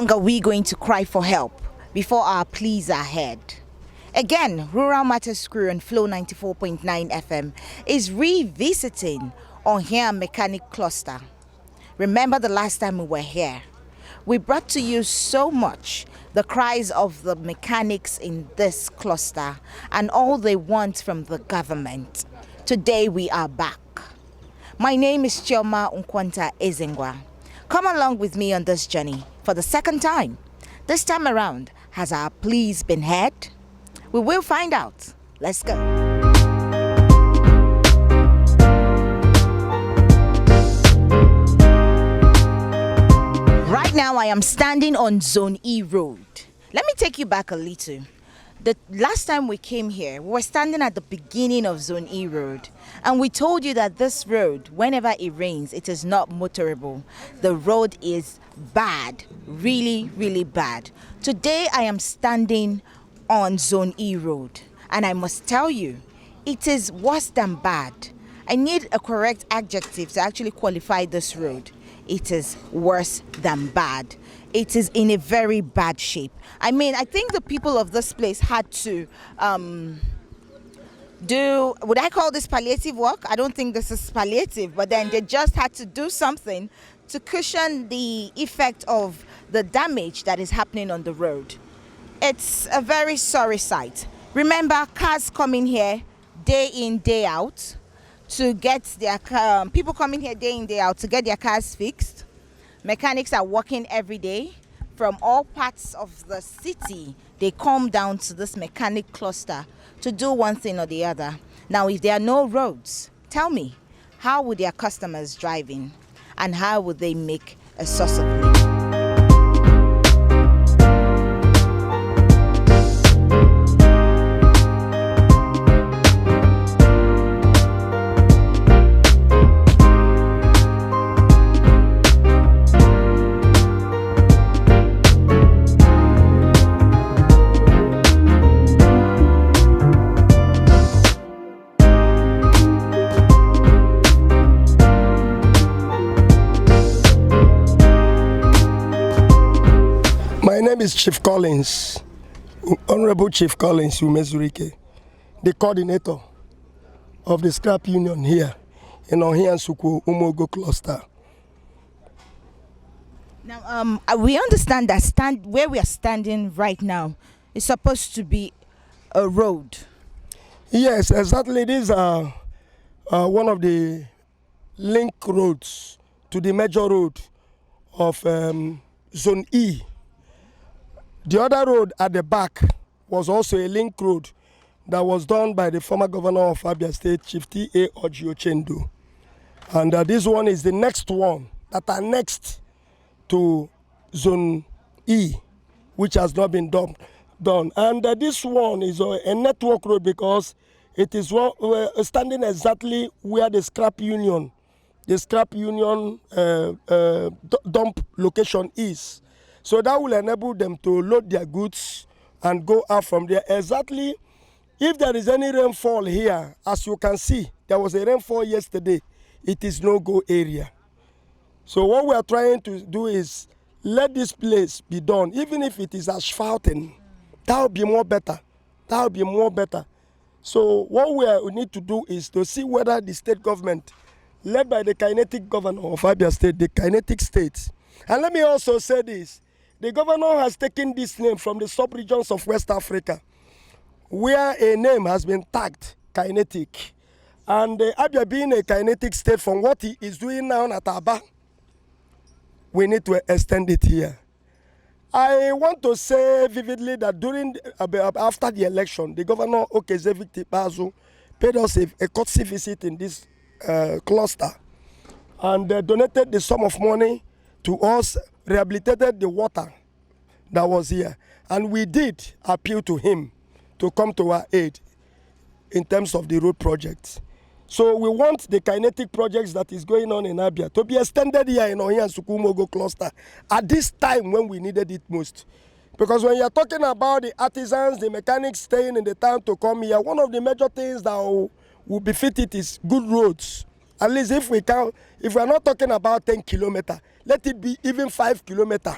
long are we going to cry for help before our pleas are heard? Again, Rural Matters Crew on Flow 94.9 FM is revisiting Ohia Mechanic Cluster. Remember the last time we were here? We brought to you so much, the cries of the mechanics in this cluster and all they want from the government. Today we are back. My name is Chioma Nkwanta Ezengwa. Come along with me on this journey for the second time. This time around, has our pleas been heard? We will find out. Let's go. Right now, I am standing on Zone E Road. Let me take you back a little. The last time we came here, we were standing at the beginning of Zone E Road, and we told you that this road, whenever it rains, it is not motorable. The road is bad, really, really bad. Today, I am standing on Zone E Road, and I must tell you, it is worse than bad. I need a correct adjective to actually qualify this road. It is worse than bad. It is in a very bad shape. I mean, I think the people of this place had to would I call this palliative work? I don't think this is palliative, but then they just had to do something to cushion the effect of the damage that is happening on the road. It's a very sorry sight. Remember, cars coming here day in, day out to get their people coming here day in, day out to get their cars fixed. Mechanics are working every day from all parts of the city. They come down to this mechanic cluster to do one thing or the other. Now, if there are no roads, tell me, how would their customers drive in? And how would they make a source of living? My name is Chief Collins, Honorable Chief Collins Umezurike, the coordinator of the scrap union here in Ohia Suku Umogo cluster. Now, we understand that where we are standing right now is supposed to be a road. Yes, exactly. These are one of the link roads to the major road of Zone E. The other road at the back was also a link road that was done by the former governor of Abia State, Chief T.A. Ojiochendu. And this one is the next one that are next to Zone E, which has not been done. And this one is a network road because it is standing exactly where the scrap union dump location is. So that will enable them to load their goods and go out from there. Exactly, if there is any rainfall here, as you can see, there was a rainfall yesterday, it is no-go area. So what we are trying to do is let this place be done, even if it is asphalting. That will be more better. That will be more better. So what we need to do is to see whether the state government, led by the kinetic governor of Abia State, the kinetic state. And let me also say this. The governor has taken this name from the sub-regions of West Africa, where a name has been tagged kinetic. And Abia being a kinetic state, from what he is doing now at Aba, we need to extend it here. I want to say vividly that after the election, the governor Okezevik Tipazu paid us a courtesy visit in this cluster and donated the sum of money to us, rehabilitated the water that was here. And we did appeal to him to come to our aid in terms of the road projects. So we want the kinetic projects that is going on in Abia to be extended here in Ohia and Sukumogo cluster at this time when we needed it most. Because when you're talking about the artisans, the mechanics staying in the town to come here, one of the major things that will befit it is good roads. At least if we are not talking about 10 kilometers, let it be even 5 kilometers.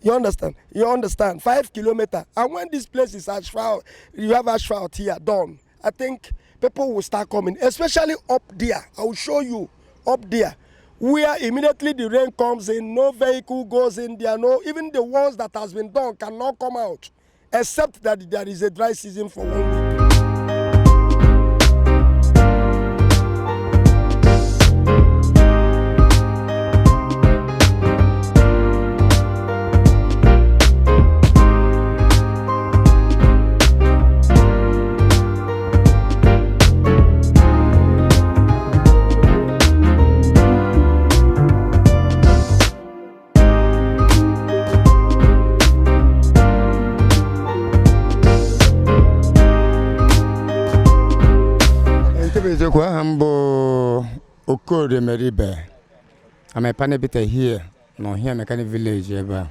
You understand? You understand? 5 kilometers. And when this place is asphalt, you have asphalt here done. I think people will start coming, especially up there. I will show you up there, where immediately the rain comes in, no vehicle goes in there, no, even the ones that has been done cannot come out, except that there is a dry season for 1 week. Kwa hambo okore meribe. I'm a panebita here, no here mechanic village eba.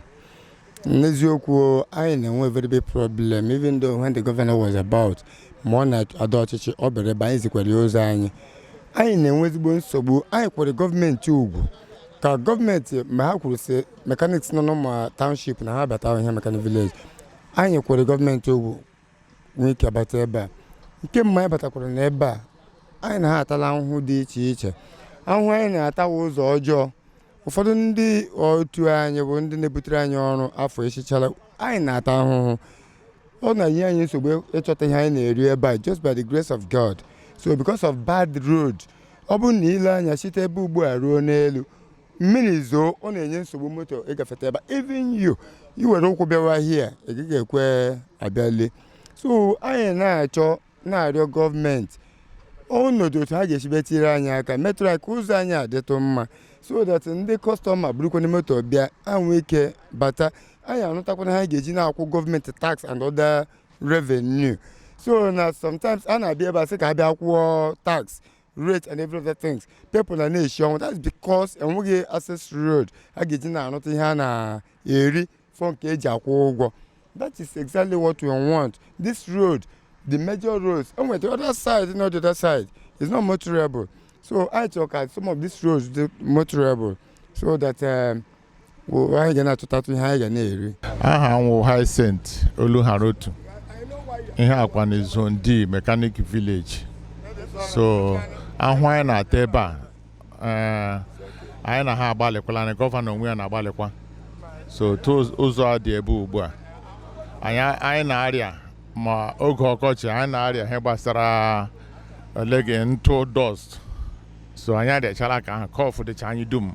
Nezuko I know a very big problem, even though when the governor was about more night adult obere by equal I know with bone so I for the government too. Ka government ma could say mechanics no more township na habit out here mechanic village. I know for the government too week about eba. Came my batakor neba. Anyị na-atala ahụhụ dị iche iche. Ahụhụ anyị na-atawa ụzọ ọjọọ. Ụfọdụ ndị otu anyị bụ ndị na-ebutere anyị ọrụ afọ echichara. Anyị na-ata ahụhụ. Ọ na-enye anyị nsogbu ịchọta ihe anyị na-eri ebe a just by the grace of God. So because of bad road, ọ bụ na ile anya site ebe ugbu a ruo n'elu. Mmiri zoo ọ na-enye nsogbu moto ịgafete ebe. Even you were ụkwụ bịawa here, ị gaghị ekwe abịale. So anyị na-achọ na-arịọ gọọmenti ọnọdụ otu ha ga-esi betire anyị aka metụrụ aka ụzọ anyị adịtụ mma so that ndị kọstọma burukwana moto bịa anwe ike bata anyị anụtakwana ha ga-eji na-akwụ gọọmenti tax and other revenue so na sometimes a na-abịa ebe a sị ka ha bịa kwụọ tax rate and every other things people na na-eshi ọnwụ that's because enweghị access road ha ga-eji na-anụta ihe a na-eri fọ nke eji akwụ ụgwọ. That is exactly what we want. This road, the major roads, and with the other side, not the other side, is not motorable. So I talk at some of these roads, the motorable, so that I get to tattoo high and airy. Aha wo high Saint Oluharotu. In Hakwan is zone D mechanic village. So ahwa na teba I na ha abalekwa na governor nwe na abalekwa. So to ụzọ adị ebe ugbu a. Anyị na-arịa ma oge ọkọchị anyị na-arịa ihe gbasara lege ntụ dust. So anyị adịchara ka ahụ kọfụ dịcha anyị dum.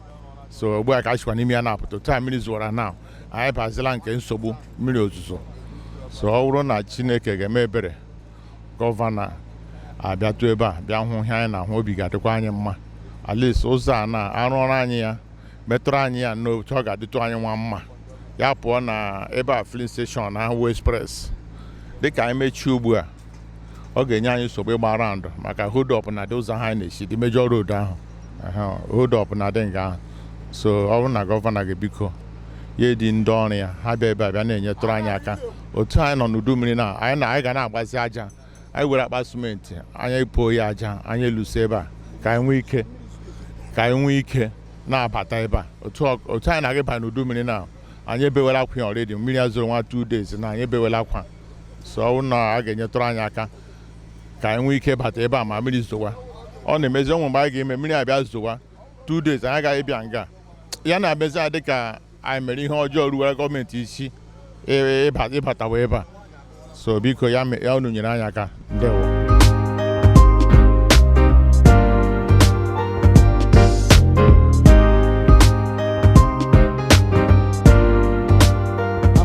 So ugbu a ka achịkwa n'ime ya na-apụta otu a mmiri zụwara na anyị bazila nke nsogbu mmiri ozuzo. So ọ bụrụ na Chineke ga-eme ebere gọvanọ abịatụ ebe a bịa hụ ihe anyị na-ahụ obi ga-adịkwa anyị mma. At least ụzọ a na-arụ ọrụ anyị ya metụrụ anyị ya n'otu ọ ga-adịtụ anyị nwa mma. Ya pụọ na ebe a filling station na Highway Express dịka anyị mechie ugbu a ọ ga-enye anyị nsogbu ịgba around maka hold up na dị ụzọ ha na-esi dị major road ahụ hold up na dị nga ahụ. So ọ bụrụ na gọvanọ ga-ebiko ya dị ndị ọrụ ya ha bịa ebe a bịa na-enyetụrụ anyị aka otu anyị nọ n'udu mmiri na anyị ga na-agbazi aja anyị were akpa simenti anyị epo ya aja anyị eluso ebe a ka anyị nwee ike na-abata ebe a otu anyị na-aga ịba n'udu mmiri na anyị ebewela akwa ya already mmiri azụrụ nwa 2 days na anyị ebewela akwa. So ọ na a ga-enyetụrụ anyị aka ka anyị nwee ike bata ebe a ma mmiri zowa ọ na-emezi ọnwụ mgbe anyị ga-eme mmiri abịa zowa 2 days anyị agaghị bịa nga ya na-emezi ya dịka anyị mere ihe ọjọọ ruwere gọọmenti isi ịbatawa ebe a. So biko ya unu nyere anyị aka ndewo.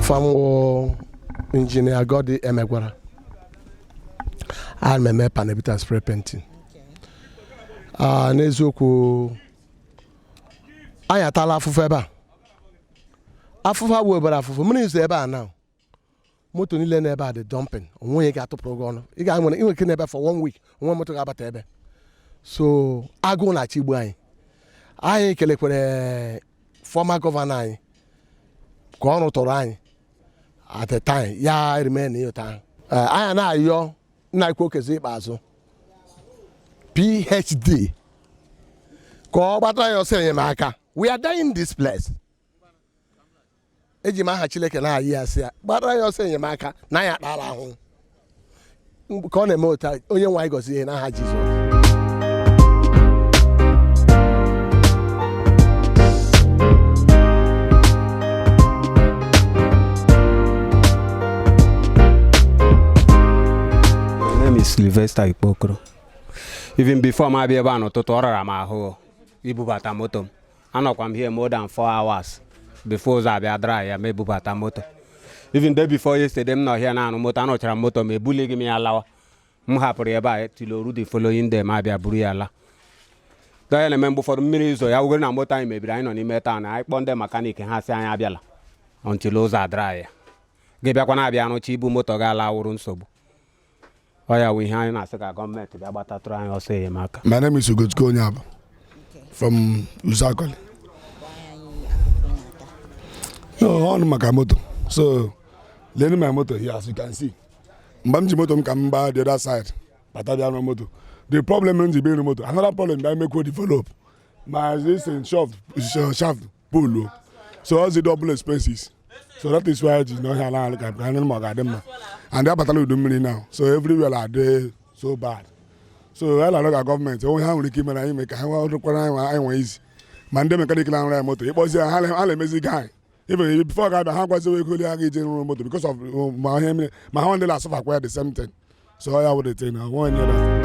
From engineer Govt Emegwara. I'm a panebita spray painting. Nezuko Ayatala Fufeba. Afufa Weber Afufu. Money is there now. Moto ni learn about the dumping. When you got to program, you got one. You can never for 1 week. One motor about tebe. So I go na Chibuai. I collect with the former governor. Kono Torani. At the time, yeah, I remain in your time. I and I, Bazo. PhD. Go back to yourself, America. We are dying in this place. eji m aha Chineke na-ayị ya sị ya gbara ya ọsọ enyemaka na ya kpara ahụ ka ọ na-eme otu onye nwe anyị gọzie ihe n'aha Jizọs. Sylvester Ikpokoro. Even before my baby n'ụtụtụ ọ rara m ahụ ibubata moto m. Anọkwa m here more than 4 hours before ụzọ abịa dry ya ma ebubata moto. Even day before yesterday m nọ here na-anụ moto anọchara moto m ebulighị m ya lawa. M hapụrụ ebe a till oru the following day ma abịa buru ya la. Dọya na-eme mgbe ụfọdụ mmiri izo ya wugoro na moto anyị mebiri anyị nọ n'ime town anyị kpọọ ndị mekanik ha sị anyị abịala until ụzọ dry ya. Gị bịakwa na-abịa anụcha ibu moto ga-ala wụrụ nsogbu. Ohia, we have a government. My name is Govt from Usakoli. No, on my moto. So, learning my motor here, as you can see. Mbamji moto come by the other side. But I don't moto. The problem is the motor. Another problem that I make develop. My resistance shaft pull. So all the double expenses. So that is why it's not here now. And they're battling with the money now. So everywhere are they so bad. So I look at government. Oh, how will keep an make I want to require easy. Monday mechanical and motor. It was a amazing guy. Even before I had was a general motor because of my own last of acquired the same thing. So I would say now 1 year.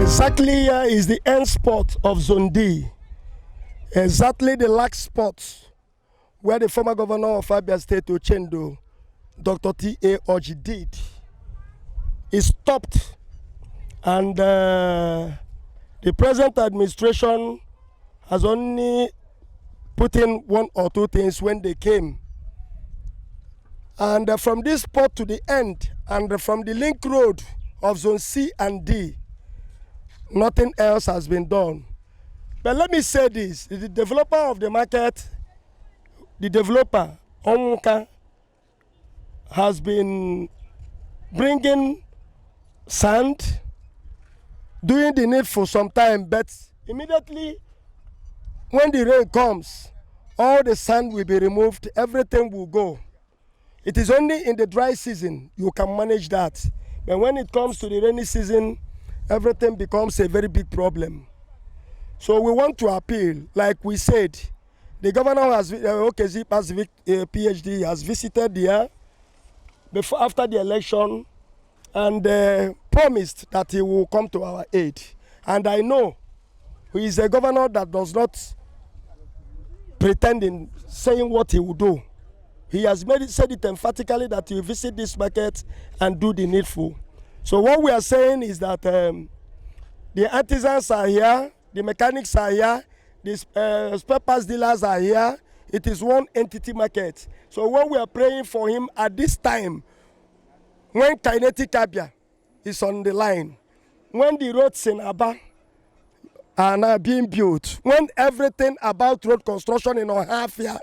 Exactly here is the end spot of Zone D. Exactly the last spot where the former governor of Abia State, Ochendo, Dr. T.A. Oji did. He stopped, and the present administration has only put in 1 or 2 things when they came. And from this spot to the end, and from the link road of Zone C and D, nothing else has been done. But let me say this, the developer of the market, the developer, Onwuka, has been bringing sand, doing the need for some time, but immediately when the rain comes, all the sand will be removed, everything will go. It is only in the dry season you can manage that. But when it comes to the rainy season, everything becomes a very big problem. So we want to appeal, like we said, the governor has, PhD, has visited here after the election and promised that he will come to our aid. And I know he is a governor that does not pretend in saying what he will do. He has said it emphatically that he will visit this market and do the needful. So what we are saying is that the artisans are here, the mechanics are here, the spare parts dealers are here. It is one entity market. So what we are praying for him at this time, when Kinetic Abia is on the line, when the roads in Aba are now being built, when everything about road construction in Ohia,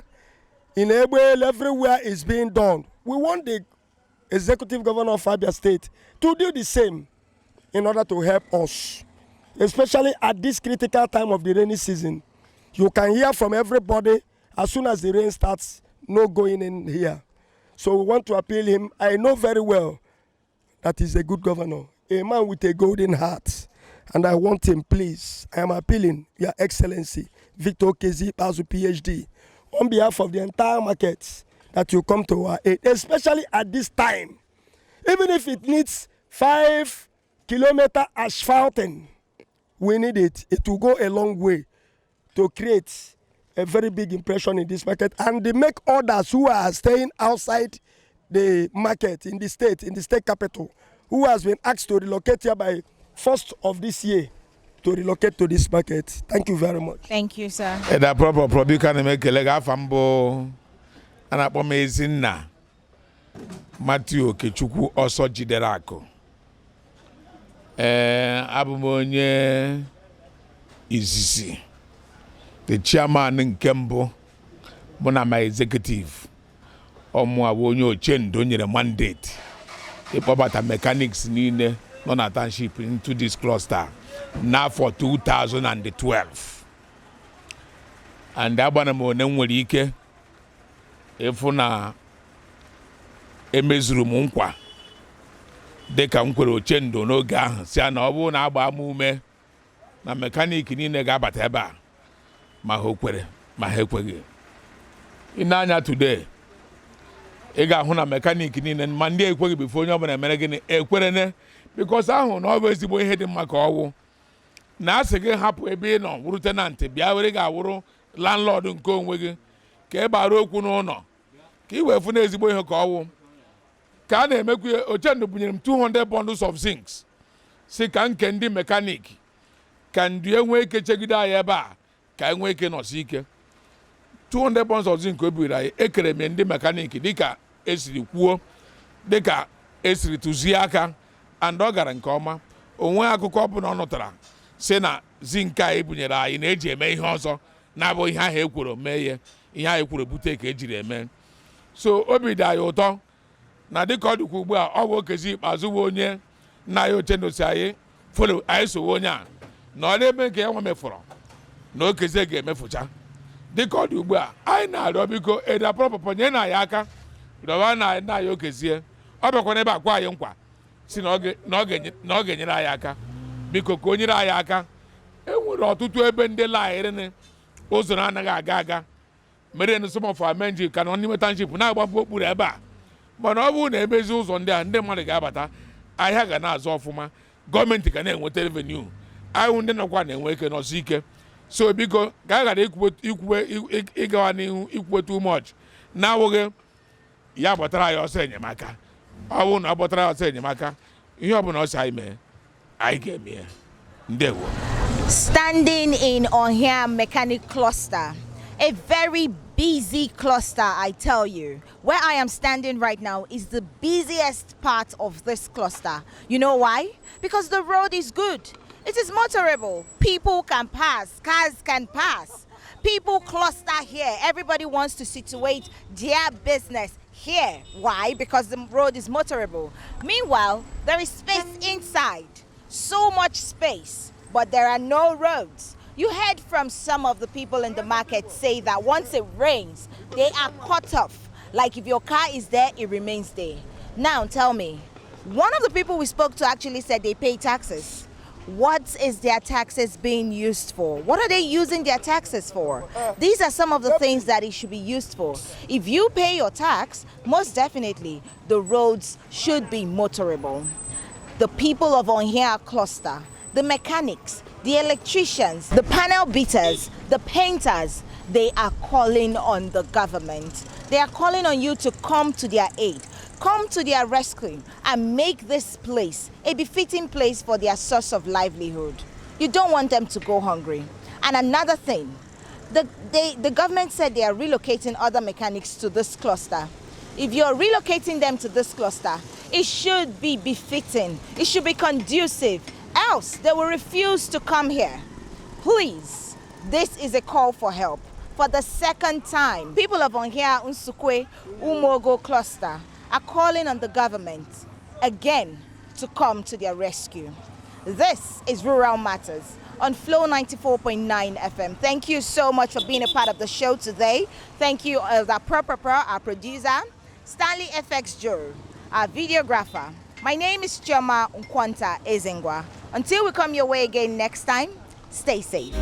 in Ebel, everywhere is being done, we want the executive governor of Abia State to do the same in order to help us, especially at this critical time of the rainy season. You can hear from everybody as soon as the rain starts, no going in here. So we want to appeal him. I know very well that he's a good governor, a man with a golden heart. And I want him, please, I am appealing, Your Excellency, Victor Kezi Pazu, PhD, on behalf of the entire market, that you come to our aid, especially at this time. Even if it needs 5-kilometer asphalting, we need it. It will go a long way to create a very big impression in this market and they make others who are staying outside the market in the state capital, who has been asked to relocate here by 1st of this year, to relocate to this market. Thank you very much. Thank you, sir. That proper can make a leg fambo and a amazing na Matthew Kechuku also Jiderako. Abumonye Izisi, the chairman in Kembo, Monama executive, Omwa Wonyo Chen Donye mandate. ịkpọbata mechanics niile nọ na township into this cluster now for 2012 and agbana m one nwere ike ịfụ na emezuru m nkwa dịka m kwere ochendo n'oge ahụ si na ọ bụrụ na agba m ume na mekanik niile ga-abata ebe a ma ha kwere ma ha ekweghị. Ịna-anya today ị ga-ahụ na mekanik niile ma ndị ekweghị bifo onye ọbụla emere gịnị ekwerene because ahụ na ọ bụ ezigbo ihe dị mma ka ọwụ na asị gị hapụ ebe ị nọ wụrụ tenant bịa were ga-awụrụ landlord nke onwe gị ka ị gbara okwu n'ụlọ ka ị wee fụ na ezigbo ihe ka ọwụ ka a na-emekwu ochendo bunyere m 200 bundles of zincs si ka nke ndị mekanik ka ndị enwe ike chegide anyị ebe a ka enwe ike nọsi ike 200 bundles of zinc o biri anyị ekere m ndị mekanik dịka esiri kwuo dịka esiri tụzie aka and ọ gara nke ọma onwe akụkọ ọbụla ọ nụtara si na zinc a ebunyere anyị na-eji eme ihe ọzọ na-abụ ihe ahụ ekworo mee ihe ahụ ekworo bute ka ejiri eme. So obi dị anyị ụtọ na dịka ọ dịkwa ugbu a ọ bụ okezi ikpeazụ bụ onye nna ya ochendo si anyị folo anyị sowe onye a na ọ na-eme nke ya nwa mefụrụ na okezi ga-emefucha dịka ọ dị ugbu a anyị na-arịọ biko edapọpọpọ nye na anyị aka rịọwa na anyị okezie ọ bịakwa n'ebe akwa anyị nkwa si na ọ ga-enyere anyị aka biko ka o nyere anyị aka. E nwere ọtụtụ ebe ndị laịrịnị ụzọ na-anaghị aga mere na some of our men ji ka nọ n'ime township na-agbapụ okpuru ebe a mana ọ bụrụ na emezi ụzọ ndị a ndị mmadụ ga-abata ahịa ga na-azụ ọfụma gọọmenti ga na-enweta revenue anyị ndị nọkwa na-enwe ike nọsi ike. So biko ka a ghara ịgawa n'ihu ikwuwe too much na-awụghị ya gbatara anyị ọsọ enyemaka. Ọ bụrụ na ọ gbatara ya ọsọ enyemaka ihe ọbụla ọsọ anyị mee anyị ga-eme ya. Ndewo. Standing in Ohia Mechanic Cluster, a very busy cluster, I tell you. Where I am standing right now is the busiest part of this cluster. You know why? Because the road is good. It is motorable. People can pass. Cars can pass. People cluster here. Everybody wants to situate their business here. Why? Because the road is motorable. Meanwhile, there is space inside. So much space, but there are no roads. You heard from some of the people in the market say that once it rains, they are cut off. Like if your car is there, it remains there. Now tell me, one of the people we spoke to actually said they pay taxes. What is their taxes being used for? What are they using their taxes for? These are some of the things that it should be used for. If you pay your tax, most definitely the roads should be motorable. The people of Ohia cluster, the mechanics, the electricians, the panel beaters, the painters, they are calling on the government. They are calling on you to come to their aid, come to their rescue, and make this place a befitting place for their source of livelihood. You don't want them to go hungry. And another thing, the government said they are relocating other mechanics to this cluster. If you're relocating them to this cluster, it should be befitting. It should be conducive. Else, they will refuse to come here. Please, this is a call for help. For the second time, people of Ohia, Unsukwe, Umogo cluster are calling on the government again to come to their rescue. This is Rural Matters on Flow 94.9 FM. Thank you so much for being a part of the show today. Thank you, our producer, Stanley FX Joe, our videographer. My name is Choma Nkwanta Ezengwa. Until we come your way again next time, stay safe.